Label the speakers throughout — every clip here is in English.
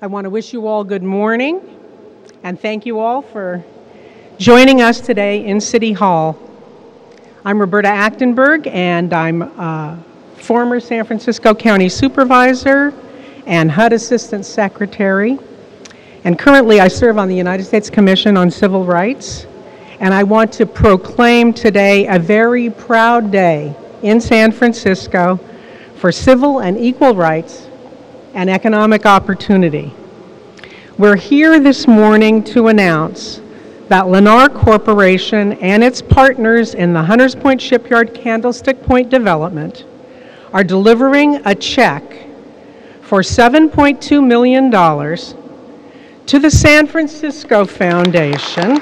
Speaker 1: I want to wish you all good morning and thank you all for joining us today in City Hall. I'm Roberta Achtenberg, and I'm a former San Francisco County Supervisor and HUD Assistant Secretary. And currently I serve on the United States Commission on Civil Rights. And I want to proclaim today a very proud day in San Francisco for civil and equal rights and economic opportunity. We're here this morning to announce that Lennar Corporation and its partners in the Hunters Point Shipyard Candlestick Point Development are delivering a check for $7.2 million to the San Francisco Foundation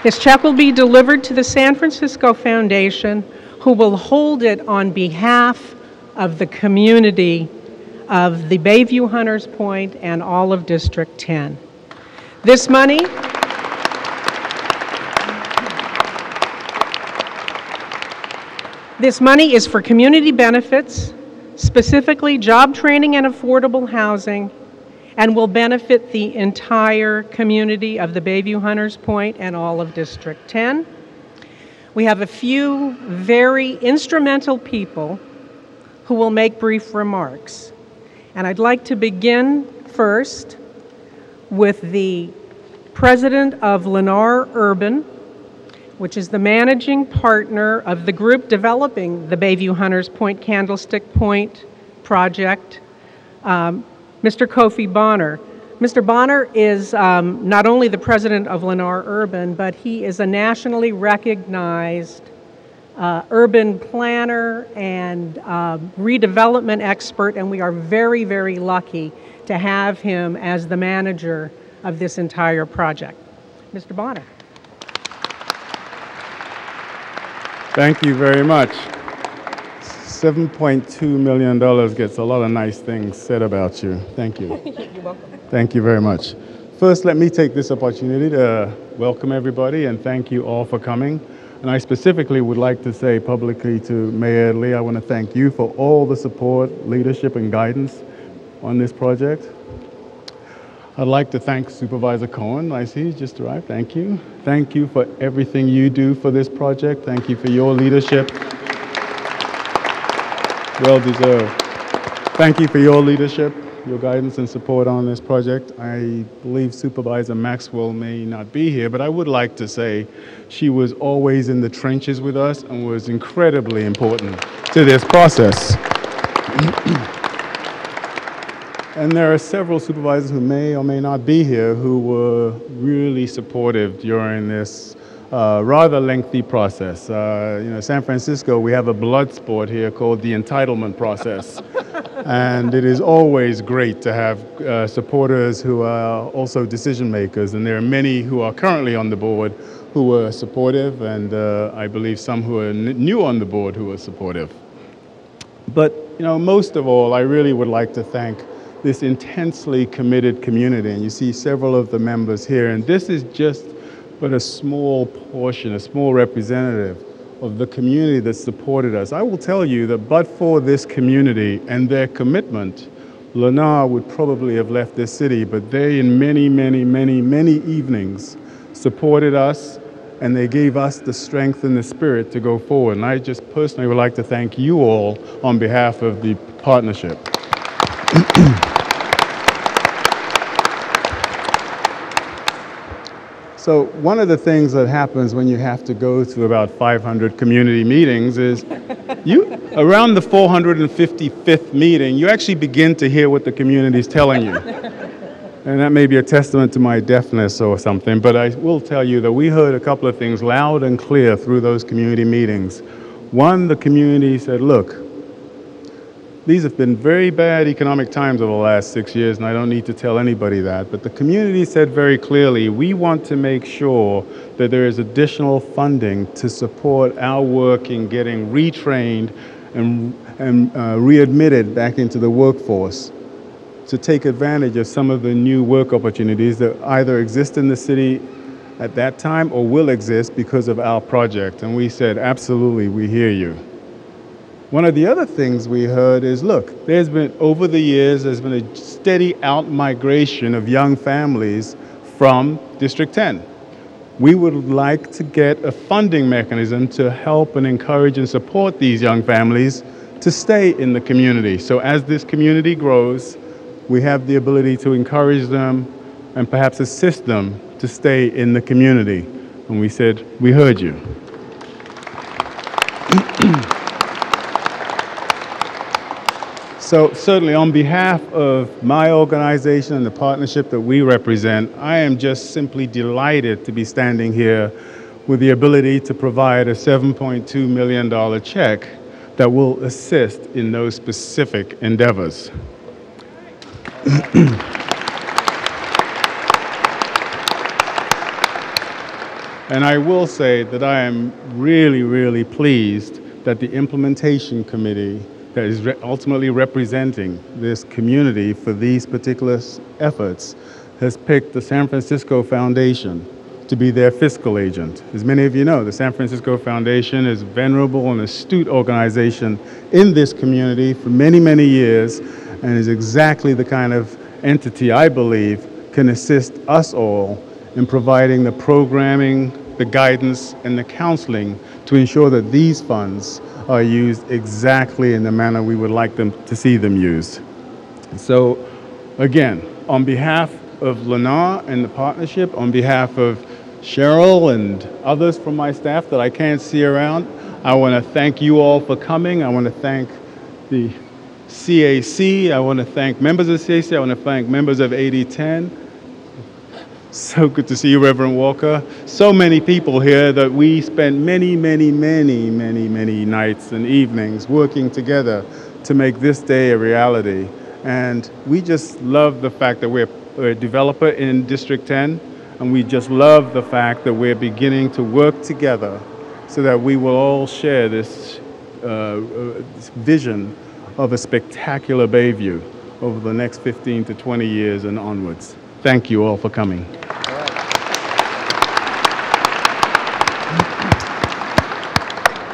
Speaker 1: This check will be delivered to the San Francisco Foundation, who will hold it on behalf of the community of the Bayview, Hunters Point, and all of District 10. This money is for community benefits, specifically job training and affordable housing, and will benefit the entire community of the Bayview, Hunters Point, and all of District 10. We have a few very instrumental people who will make brief remarks. And I'd like to begin first with the president of Lennar Urban, which is the managing partner of the group developing the Bayview Hunters Point Candlestick Point project, Mr. Kofi Bonner. Mr. Bonner is not only the president of Lennar Urban, but he is a nationally recognized urban planner and redevelopment expert, and we are very, very lucky to have him as the manager of this entire project. Mr. Bonner.
Speaker 2: Thank you very much. $7.2 million gets a lot of nice things said about you. Thank you.
Speaker 1: You're welcome.
Speaker 2: Thank you very much. First, let me take this opportunity to welcome everybody and thank you all for coming. And I specifically would like to say publicly to Mayor Lee, I want to thank you for all the support, leadership, and guidance on this project. I'd like to thank Supervisor Cohen. I see he's just arrived. Thank you. Thank you for everything you do for this project. Thank you for your leadership. Well deserved. Thank you for your leadership, your guidance and support on this project. I believe Supervisor Maxwell may not be here, but I would like to say she was always in the trenches with us and was incredibly important to this process. And there are several supervisors who may or may not be here who were really supportive during this rather lengthy process. San Francisco, we have a blood sport here called the entitlement process. And it is always great to have supporters who are also decision makers. And there are many who are currently on the board who were supportive, and I believe some who are new on the board who are supportive. But most of all, I really would like to thank this intensely committed community. And you see several of the members here, and this is just but a small portion, a small representative of the community that supported us. I will tell you that but for this community and their commitment, Lennar would probably have left this city, but they in many, many, many, many evenings supported us, and they gave us the strength and the spirit to go forward. And I just personally would like to thank you all on behalf of the partnership. So one of the things that happens when you have to go to about 500 community meetings is around the 455th meeting, you actually begin to hear what the community is telling you. And that may be a testament to my deafness or something, but I will tell you that we heard a couple of things loud and clear through those community meetings. One, the community said, look, these have been very bad economic times over the last 6 years, and I don't need to tell anybody that. But the community said very clearly, we want to make sure that there is additional funding to support our work in getting retrained and readmitted back into the workforce, to take advantage of some of the new work opportunities that either exist in the city at that time or will exist because of our project. And we said, absolutely, we hear you. One of the other things we heard is, look, over the years, there's been a steady out-migration of young families from District 10. We would like to get a funding mechanism to help and encourage and support these young families to stay in the community. So as this community grows, we have the ability to encourage them and perhaps assist them to stay in the community. And we said, we heard you. So certainly on behalf of my organization and the partnership that we represent, I am just simply delighted to be standing here with the ability to provide a $7.2 million check that will assist in those specific endeavors. And I will say that I am really, really pleased that the implementation committee that is ultimately representing this community for these particular efforts has picked the San Francisco Foundation to be their fiscal agent. As many of you know, the San Francisco Foundation is a venerable and astute organization in this community for many, many years, and is exactly the kind of entity I believe can assist us all in providing the programming, the guidance, and the counseling to ensure that these funds are used exactly in the manner we would like them to see them used. So again, on behalf of Lennar and the partnership, on behalf of Cheryl and others from my staff that I can't see around, I want to thank you all for coming. I want to thank the CAC. I want to thank members of the CAC. I want to thank members of 8010. So good to see you, Reverend Walker. So many people here that we spent many nights and evenings working together to make this day a reality. And we just love the fact that we're a developer in District 10, and we just love the fact that we're beginning to work together so that we will all share this vision of a spectacular Bayview over the next 15 to 20 years and onwards. Thank you all for coming.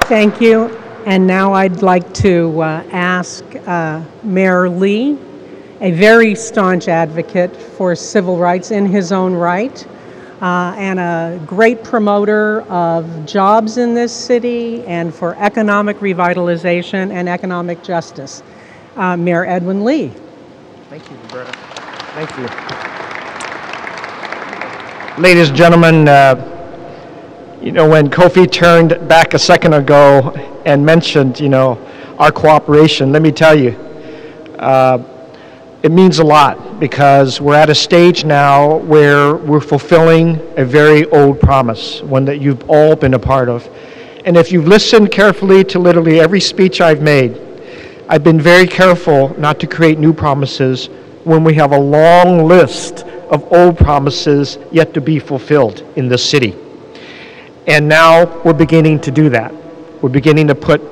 Speaker 1: Thank you. And now I'd like to ask Mayor Lee, a very staunch advocate for civil rights in his own right, and a great promoter of jobs in this city and for economic revitalization and economic justice. Mayor Edwin Lee.
Speaker 3: Thank you, Roberta. Thank you. Ladies and gentlemen, you know, when Kofi turned back a second ago and mentioned, you know, our cooperation, let me tell you, it means a lot because we're at a stage now where we're fulfilling a very old promise, one that you've all been a part of. And if you've listened carefully to literally every speech I've made, I've been very careful not to create new promises when we have a long list of old promises yet to be fulfilled in this city. And now we're beginning to do that. We're beginning to put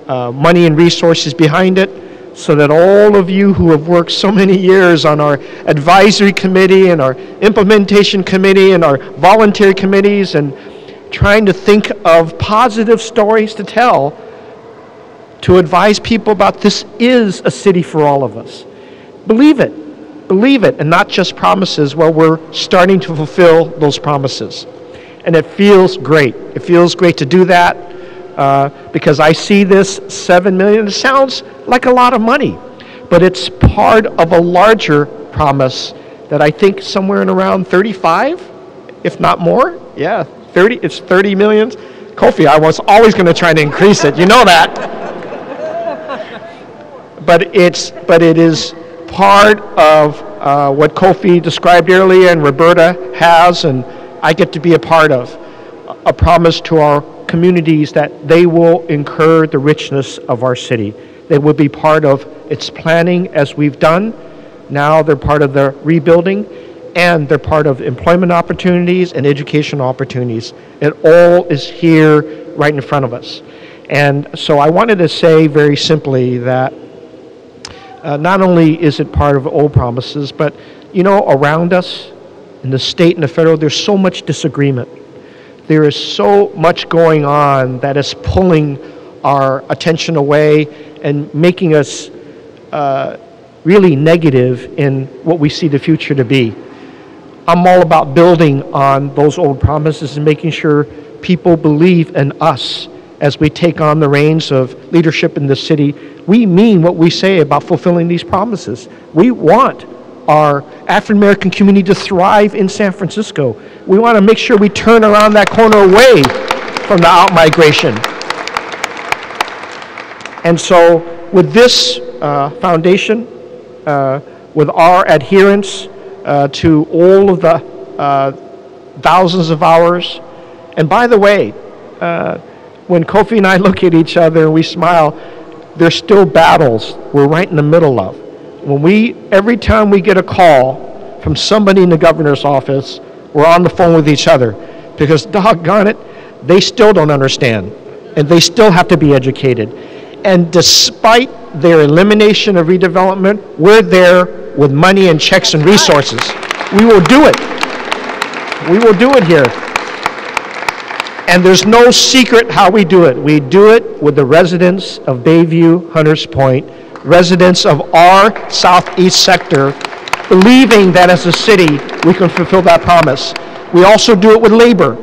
Speaker 3: money and resources behind it so that all of you who have worked so many years on our advisory committee and our implementation committee and our voluntary committees and trying to think of positive stories to tell, to advise people about this is a city for all of us. Believe it, and not just promises. Well, we're starting to fulfill those promises. And it feels great. It feels great to do that because I see this $7 million. It sounds like a lot of money, but it's part of a larger promise that I think somewhere in around 35, if not more. Yeah, 30. It's 30 million. Kofi, I was always going to try to increase it. You know that. But it is part of what Kofi described earlier and Roberta has, and I get to be a part of, a promise to our communities that they will incur the richness of our city. They will be part of its planning as we've done. Now they're part of the rebuilding, and they're part of employment opportunities and educational opportunities. It all is here right in front of us. And so I wanted to say very simply that not only is it part of old promises, but you know, around us, in the state and the federal, there's so much disagreement. There is so much going on that is pulling our attention away and making us really negative in what we see the future to be. I'm all about building on those old promises and making sure people believe in us as we take on the reins of leadership in the city. We mean what we say about fulfilling these promises. We want our African American community to thrive in San Francisco. We want to make sure we turn around that corner away from the out-migration. And so with this foundation, with our adherence to all of the thousands of hours, and by the way, when Kofi and I look at each other and we smile, there's still battles we're right in the middle of. Every time we get a call from somebody in the governor's office, we're on the phone with each other, because doggone it, they still don't understand, and they still have to be educated. And despite their elimination of redevelopment, we're there with money and checks and resources. We will do it. We will do it here. And there's no secret how we do it. We do it with the residents of Bayview, Hunters Point, residents of our southeast sector, believing that as a city we can fulfill that promise. We also do it with labor.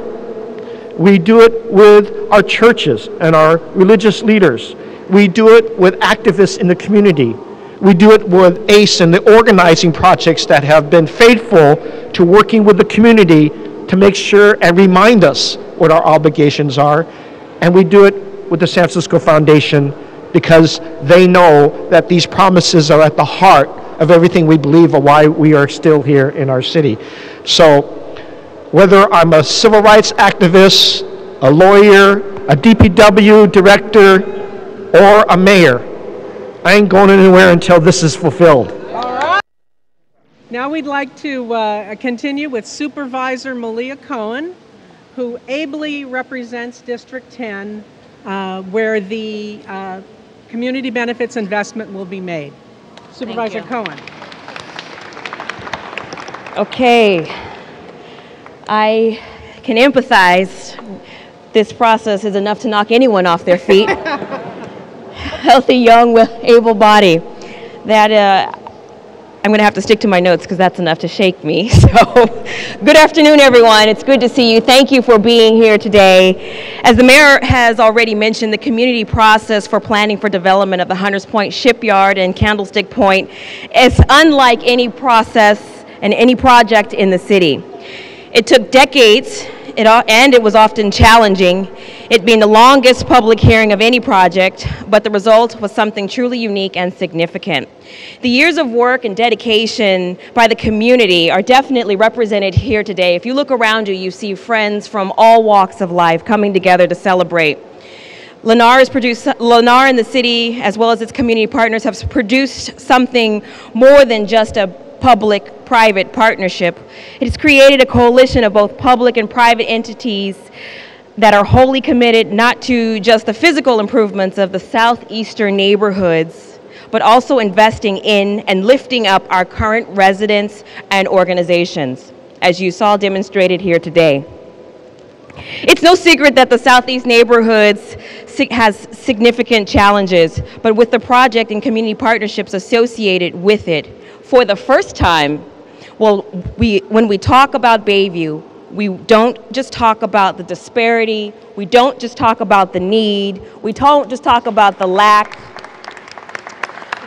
Speaker 3: We do it with our churches and our religious leaders. We do it with activists in the community. We do it with ACE and the organizing projects that have been faithful to working with the community to make sure and remind us what our obligations are. And we do it with the San Francisco Foundation, because they know that these promises are at the heart of everything we believe or why we are still here in our city. So whether I'm a civil rights activist, a lawyer, a DPW director, or a mayor, I ain't going anywhere until this is fulfilled.
Speaker 1: All right. Now we'd like to continue with Supervisor Malia Cohen, who ably represents District 10, where the community benefits investment will be made. Supervisor Cohen.
Speaker 4: Okay. I can empathize. This process is enough to knock anyone off their feet. Healthy, young, able body. That I'm going to have to stick to my notes because that's enough to shake me. So, good afternoon, everyone. It's good to see you. Thank you for being here today. As the mayor has already mentioned, the community process for planning for development of the Hunters Point Shipyard and Candlestick Point is unlike any process and any project in the city. It took decades, and it was often challenging, it being the longest public hearing of any project, but the result was something truly unique and significant. The years of work and dedication by the community are definitely represented here today. If you look around you, you see friends from all walks of life coming together to celebrate. Lennar and the city, as well as its community partners, have produced something more than just a public-private partnership. It has created a coalition of both public and private entities that are wholly committed not to just the physical improvements of the southeastern neighborhoods, but also investing in and lifting up our current residents and organizations, as you saw demonstrated here today. It's no secret that the southeast neighborhoods has significant challenges, but with the project and community partnerships associated with it, for the first time, when we talk about Bayview, we don't just talk about the disparity, we don't just talk about the need, we don't just talk about the lack.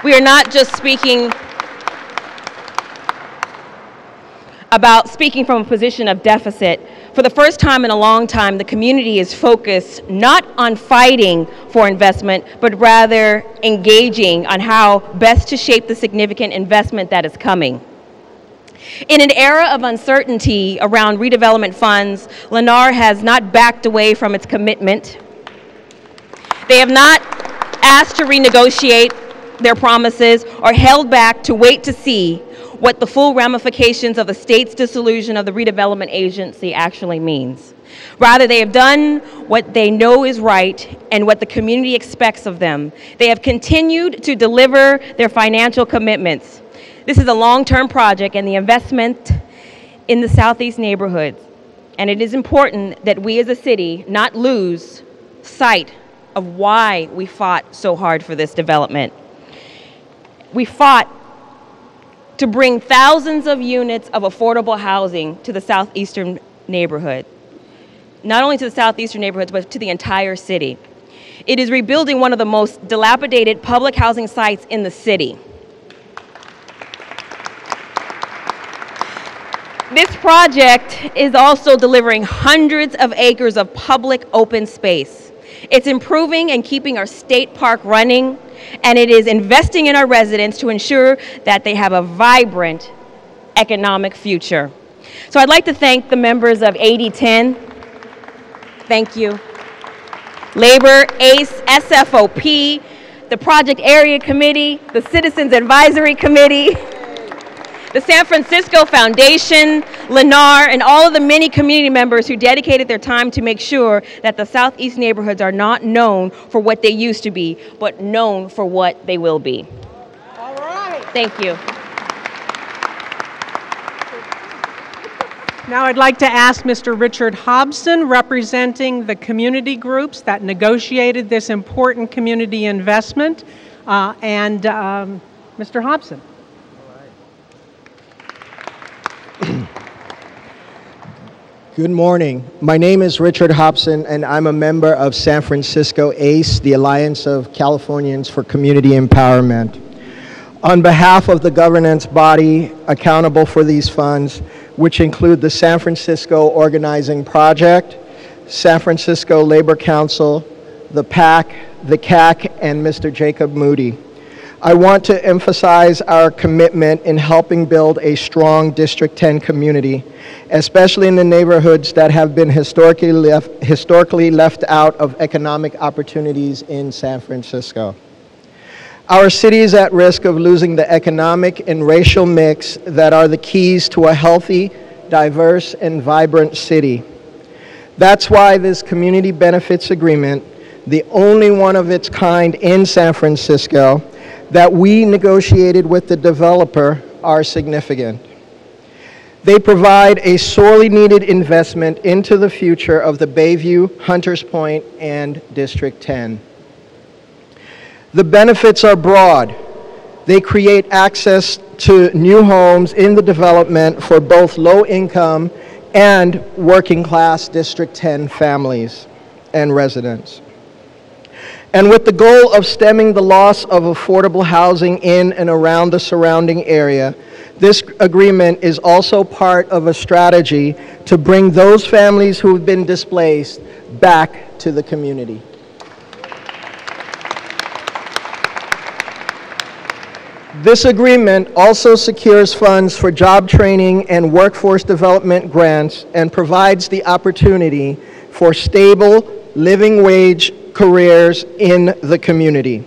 Speaker 4: We are not just speaking from a position of deficit. For the first time in a long time, the community is focused not on fighting for investment, but rather engaging on how best to shape the significant investment that is coming. In an era of uncertainty around redevelopment funds, Lennar has not backed away from its commitment. They have not asked to renegotiate their promises or held back to wait to see what the full ramifications of the state's dissolution of the redevelopment agency actually means. Rather, they have done what they know is right and what the community expects of them. They have continued to deliver their financial commitments. This is a long-term project and the investment in the southeast neighborhoods. And it is important that we as a city not lose sight of why we fought so hard for this development. We fought to bring thousands of units of affordable housing to the southeastern neighborhood. Not only to the southeastern neighborhoods, but to the entire city. It is rebuilding one of the most dilapidated public housing sites in the city. This project is also delivering hundreds of acres of public open space. It's improving and keeping our state park running, and it is investing in our residents to ensure that they have a vibrant economic future. So I'd like to thank the members of 8010. Thank you. Labor, ACE, SFOP, the Project Area Committee, the Citizens Advisory Committee, the San Francisco Foundation, Lennar, and all of the many community members who dedicated their time to make sure that the Southeast neighborhoods are not known for what they used to be, but known for what they will be.
Speaker 1: All right.
Speaker 4: Thank you.
Speaker 1: Now I'd like to ask Mr. Richard Hobson, representing the community groups that negotiated this important community investment, Mr. Hobson.
Speaker 5: Good morning. My name is Richard Hobson, and I'm a member of San Francisco ACE, the Alliance of Californians for Community Empowerment. On behalf of the governance body accountable for these funds, which include the San Francisco Organizing Project, San Francisco Labor Council, the PAC, the CAC, and Mr. Jacob Moody, I want to emphasize our commitment in helping build a strong District 10 community, especially in the neighborhoods that have been historically left out of economic opportunities in San Francisco. Our city is at risk of losing the economic and racial mix that are the keys to a healthy, diverse, and vibrant city. That's why this community benefits agreement, the only one of its kind in San Francisco, that we negotiated with the developer, are significant. They provide a sorely needed investment into the future of the Bayview, Hunters Point, and District 10. The benefits are broad. They create access to new homes in the development for both low-income and working-class District 10 families and residents. And with the goal of stemming the loss of affordable housing in and around the surrounding area, this agreement is also part of a strategy to bring those families who have been displaced back to the community. This agreement also secures funds for job training and workforce development grants and provides the opportunity for stable living wage careers in the community.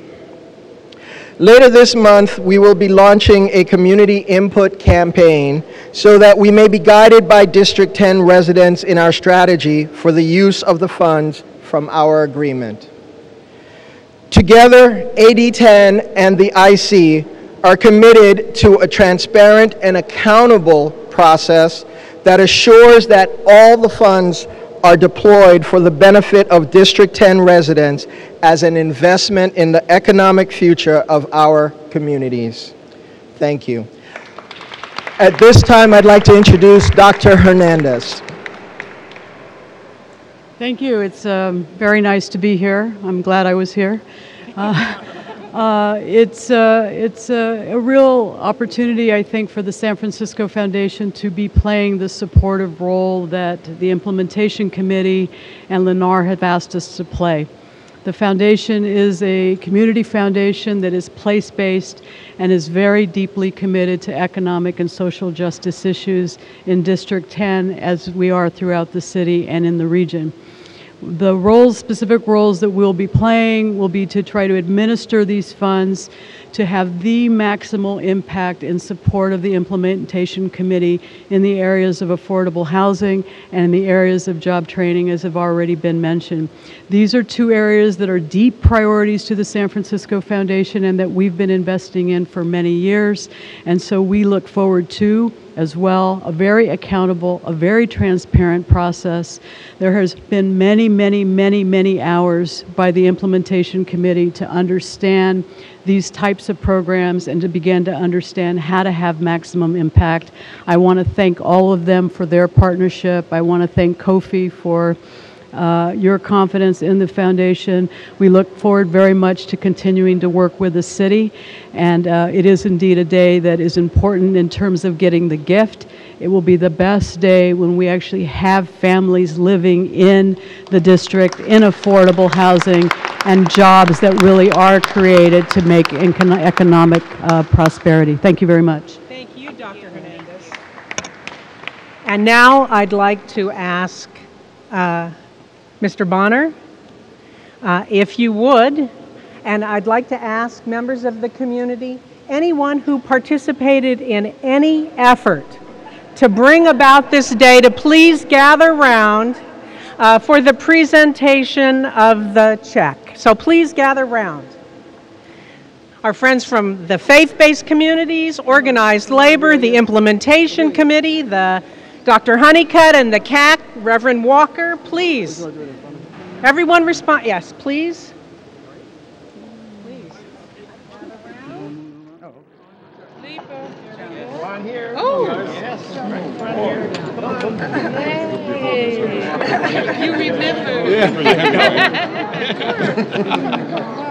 Speaker 5: Later this month, we will be launching a community input campaign so that we may be guided by District 10 residents in our strategy for the use of the funds from our agreement. Together, AD10 and the IC are committed to a transparent and accountable process that assures that all the funds are deployed for the benefit of District 10 residents as an investment in the economic future of our communities. Thank you. At this time, I'd like to introduce Dr. Hernandez.
Speaker 6: Thank you. It's very nice to be here. I'm glad I was here. It's a real opportunity, I think, for the San Francisco Foundation to be playing the supportive role that the Implementation Committee and Lennar have asked us to play. The foundation is a community foundation that is place-based and is very deeply committed to economic and social justice issues in District 10, as we are throughout the city and in the region. The roles, specific roles that we'll be playing will be to try to administer these funds, to have the maximal impact in support of the Implementation Committee in the areas of affordable housing and in the areas of job training, as have already been mentioned. These are two areas that are deep priorities to the San Francisco Foundation and that we've been investing in for many years, and so we look forward to as well, a very accountable, a very transparent process. There has been many hours by the implementation committee to understand these types of programs and to begin to understand how to have maximum impact. I want to thank all of them for their partnership. I want to thank Kofi for your confidence in the foundation. We look forward very much to continuing to work with the city, and it is indeed a day that is important in terms of getting the gift. It will be the best day when we actually have families living in the district in affordable housing and jobs that really are created to make economic prosperity. Thank you very much.
Speaker 1: Thank you, Dr. Hernandez. And now I'd like to ask Mr. Bonner, if you would, and I'd like to ask members of the community, anyone who participated in any effort to bring about this day, to please gather round for the presentation of the check. So please gather round. Our friends from the faith-based communities, organized labor, the implementation committee, the Dr. Honeycutt and the CAC, Reverend Walker, please. Everyone respond. Yes, please. Please.
Speaker 5: One here.
Speaker 1: Oh.
Speaker 5: Yes.
Speaker 1: Hey. You remember.
Speaker 5: Yeah.